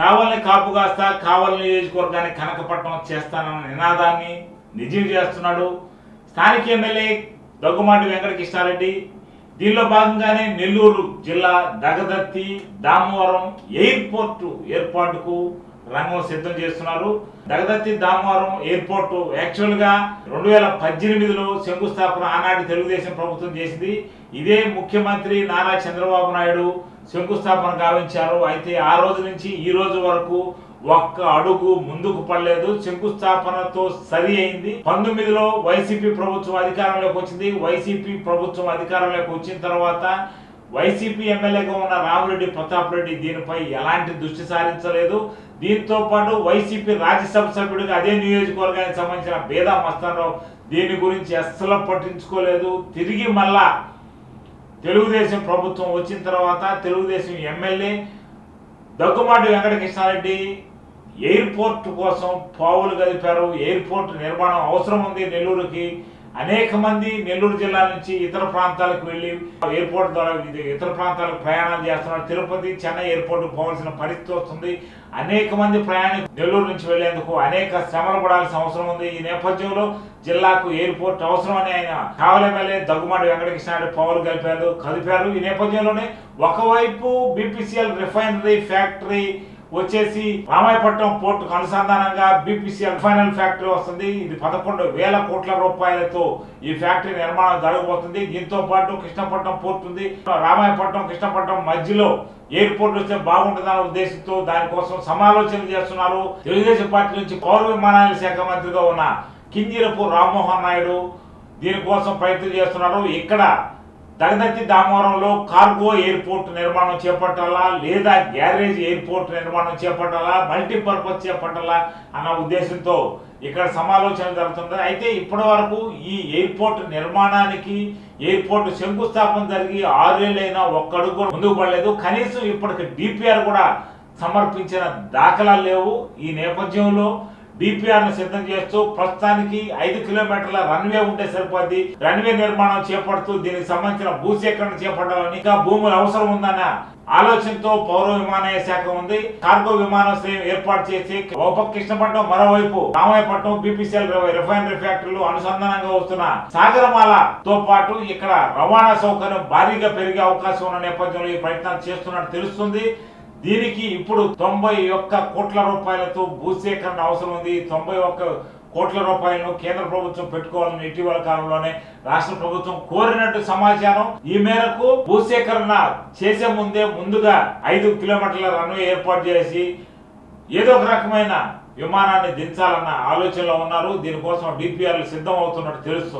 కావాలని కాపు కాస్తా కావాలని నియోజకవర్గాన్ని కనకపట్నం చేస్తానన్న నినాదాన్ని నిజం చేస్తున్నాడు స్థానిక ఎమ్మెల్యే దగ్గుమాటి వెంకటకృష్ణారెడ్డి. దీనిలో భాగంగానే నెల్లూరు జిల్లా దగదత్తి దామవరం ఎయిర్పోర్టు ఏర్పాటుకు రంగం సిద్ధం చేస్తున్నారు. దగదత్తి దామవరం ఎయిర్పోర్టు యాక్చువల్గా 2018లో శంకుస్థాపన ఆనాటి తెలుగుదేశం ప్రభుత్వం చేసింది. ఇదే ముఖ్యమంత్రి నారా చంద్రబాబు నాయుడు శంకుస్థాపన గావించారు. అయితే ఆ రోజు నుంచి ఈ రోజు వరకు ఒక్క అడుగు ముందుకు పడలేదు. శంకుస్థాపనతో సరి అయింది. 19లో వైసీపీ ప్రభుత్వం అధికారంలోకి వచ్చింది. వైసీపీ ప్రభుత్వం అధికారంలోకి వచ్చిన తర్వాత వైసీపీ ఎమ్మెల్యేగా ఉన్న రామిరెడ్డి ప్రతాప్ రెడ్డి దీనిపై ఎలాంటి దృష్టి సారించలేదు. దీంతో పాటు వైసీపీ రాజ్యసభ సభ్యుడిగా అదే నియోజకవర్గానికి సంబంధించిన బేదా మస్తానరావు దీని గురించి అస్సలు పట్టించుకోలేదు. తిరిగి మళ్ళా తెలుగుదేశం ప్రభుత్వం వచ్చిన తర్వాత తెలుగుదేశం ఎమ్మెల్యే దగ్గుమాటి వెంకటకృష్ణారెడ్డి ఎయిర్పోర్ట్ కోసం పావులు గదిపారు. ఎయిర్పోర్ట్ నిర్మాణం అవసరం ఉంది నెల్లూరుకి. అనేక మంది నెల్లూరు జిల్లా నుంచి ఇతర ప్రాంతాలకు వెళ్ళి ఎయిర్పోర్ట్ ద్వారా ఇతర ప్రాంతాలకు ప్రయాణాలు చేస్తున్నారు. తిరుపతి, చెన్నై ఎయిర్పోర్ట్ పోవాల్సిన పరిస్థితి వస్తుంది. అనేక మంది ప్రయాణికులు నెల్లూరు నుంచి వెళ్లేందుకు అనేక శ్రమలు పడాల్సిన అవసరం ఉంది. ఈ నేపథ్యంలో జిల్లాకు ఎయిర్పోర్ట్ అవసరమని ఆయన కావలి ఎమ్మెల్యే దగ్గుమాటి వెంకటకృష్ణారెడ్డి పావులు కదిపారు. ఈ నేపథ్యంలోనే ఒకవైపు బీపీసీఎల్ రిఫైనరీ ఫ్యాక్టరీ వచ్చేసి రామాయపట్నం పోర్టుకు అనుసంధానంగా బీపీసీఎల్ రిఫైనరీ ఫ్యాక్టరీ వస్తుంది. ఇది 11,000 కోట్ల రూపాయలతో ఈ ఫ్యాక్టరీ నిర్మాణం జరగబోతుంది. దీంతో పాటు కృష్ణపట్నం పోర్టు ఉంది. రామాయపట్నం కృష్ణపట్నం మధ్యలో ఎయిర్పోర్ట్ వస్తే బాగుంటుందన్న ఉద్దేశంతో దానికోసం సమాలోచన చేస్తున్నారు. తెలుగుదేశం పార్టీ నుంచి పౌర విమానాల శాఖ మంత్రిగా ఉన్న కింజరపు రామ్మోహన్ నాయుడు దీనికోసం ప్రయత్నం చేస్తున్నారు. ఇక్కడ దగదత్తి దామవరంలో కార్గో ఎయిర్పోర్ట్ నిర్మాణం చేపట్టాలా, లేదా గ్యారేజ్ ఎయిర్పోర్ట్ నిర్మాణం చేపట్టాలా, మల్టీపర్పస్ చేపట్టాలా అన్న ఉద్దేశంతో ఇక్కడ సమాలోచన జరుగుతుంది. అయితే ఇప్పటి వరకు ఈ ఎయిర్పోర్ట్ నిర్మాణానికి ఎయిర్పోర్ట్ శంకుస్థాపన జరిగి 6 ఏళ్ళైనా ఒక్క అడుగు కూడా ముందుకు పడలేదు. కనీసం ఇప్పటికి డిపిఆర్ కూడా సమర్పించిన దాఖలాలు లేవు. ఈ నేపథ్యంలో డిపిఆర్ను సిద్ధం చేస్తూ ప్రస్తుతానికి 5 కిలోమీటర్ల రన్వే ఉంటే సరిపోద్ది. రన్వే నిర్మాణం చేపడుతూ దీనికి సంబంధించిన భూసేకరణ చేపట్టాలని, ఇంకా భూములు అవసరం ఉందన్న ఆలోచనతో పౌర విమానయాన శాఖ ఉంది. కార్గో విమానాశ్రయం ఏర్పాటు చేసి ఒక కృష్ణపట్నం, మరోవైపు రామాయపట్నం బీపీసీఎల్ రిఫైనరీ ఫ్యాక్టరీలు అనుసంధానంగా వస్తున్న సాగరమాలతో పాటు ఇక్కడ రవాణా సౌకర్యం భారీగా పెరిగే అవకాశం ఉన్న నేపథ్యంలో ఈ ప్రయత్నాలు చేస్తున్నట్టు తెలుస్తుంది. దీనికి ఇప్పుడు 91 కోట్ల రూపాయలతో భూసేకరణ అవసరం ఉంది. 91 కోట్ల రూపాయలను కేంద్ర ప్రభుత్వం పెట్టుకోవాలని ఇటీవల కాలంలోనే రాష్ట్ర ప్రభుత్వం కోరినట్టు సమాచారం. ఈ మేరకు భూసేకరణ చేసే ముందుగా 5 కిలోమీటర్ల రన్వే ఏర్పాటు చేసి ఏదో ఒక రకమైన విమానాన్ని దించాలన్న ఆలోచనలో ఉన్నారు. దీనికోసం డిపిఆర్లు సిద్ధం అవుతున్నట్టు తెలుస్తుంది.